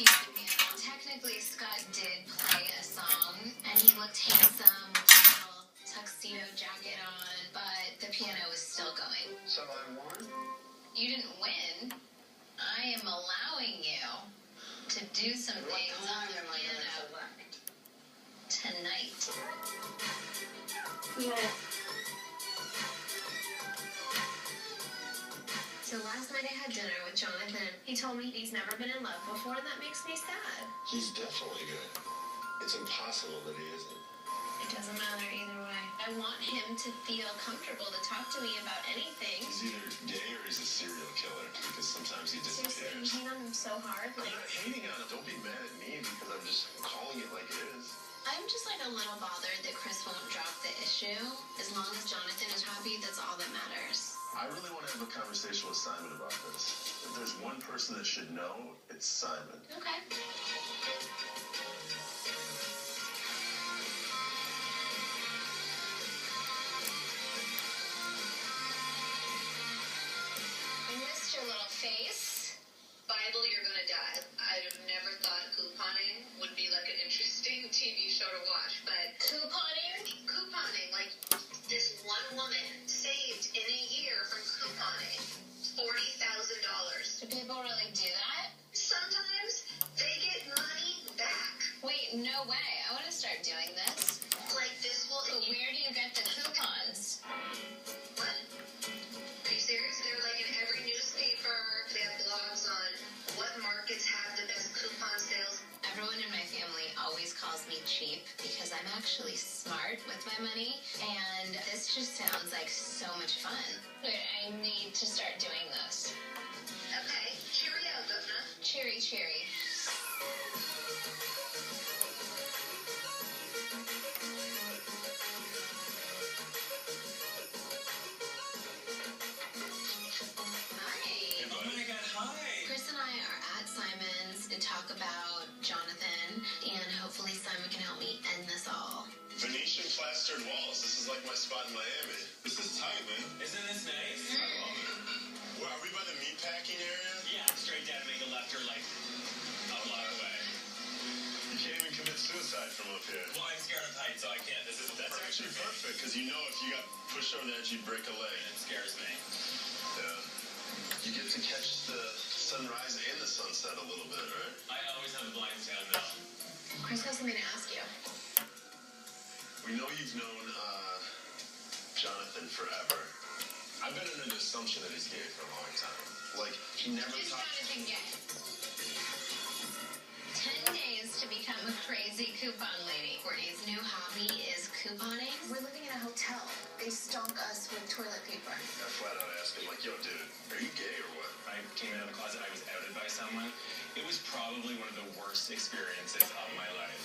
piece of piano. Technically, Scott did play a song, and he looked handsome with a little tuxedo jacket on, but the piano was still going. So I won? You didn't win. I am allowing you to do some things on the piano tonight. Yeah. So last night I had dinner with Jonathan. He told me he's never been in love before, and that makes me sad. He's definitely good. It's impossible that he isn't. It doesn't matter either way. I want him to feel comfortable to talk to me about anything. He's either gay or he's a serial killer, because sometimes he Seriously, you disappears. hate on him so hard. I'm Like, not hating on him. Don't be mad at me because I'm just calling it like it is. I'm just like a little bothered that Chris won't drop the issue. As long as Jonathan is happy, that's all that matters. I really want to have a conversation with Simon about this. If there's one person that should know, it's Simon. Okay. I missed your little face. Bible, you're gonna die. I'd have never thought couponing would be like an interesting TV show to watch, but couponing, like this one woman saved in a year from couponing $40,000. Do people really do that? Sometimes they get money back. Wait, no way. I want to start doing this. Like this will. But where do you get the coupons? What? Are you serious? They're like in every newspaper. They have blogs on what markets have the best coupon sales. Everyone in my family always calls me cheap because I'm actually smart with my money, and this just sounds like so much fun. Wait, I need to start doing this. Okay, cheerio, Governor. Cheery, cheery. Hi. Oh my God, hi. Chris and I are at Simon's to talk about Jonathan, and hopefully Simon can help me end this all. Venetian plastered walls. This is like my spot in Miami. This is tight, man. Isn't this nice? I love it. Well, are we by the meatpacking area? Yeah, straight down, make a left or like a lot away. You can't even commit suicide from up here. Well, I'm scared of heights, so I can't. That's Actually perfect, because you know if you got pushed over the edge, you'd break a leg. It scares me. Yeah. You get to catch the sunrise and the sunset a little bit, right? I always have the blinds down though. Chris has something to ask you. We know you've known Jonathan forever. I've been under the assumption that he's gay for a long time. Like, he never Is talked. Jonathan gay? 10 days to become a crazy coupon lady. Courtney's new hobby is couponing. We're living in a hotel. They stunk us with toilet paper. I flat out asked him, like, yo, dude, are you gay or what? I came out of the closet, I was outed by someone. It was probably one of the worst experiences of my life.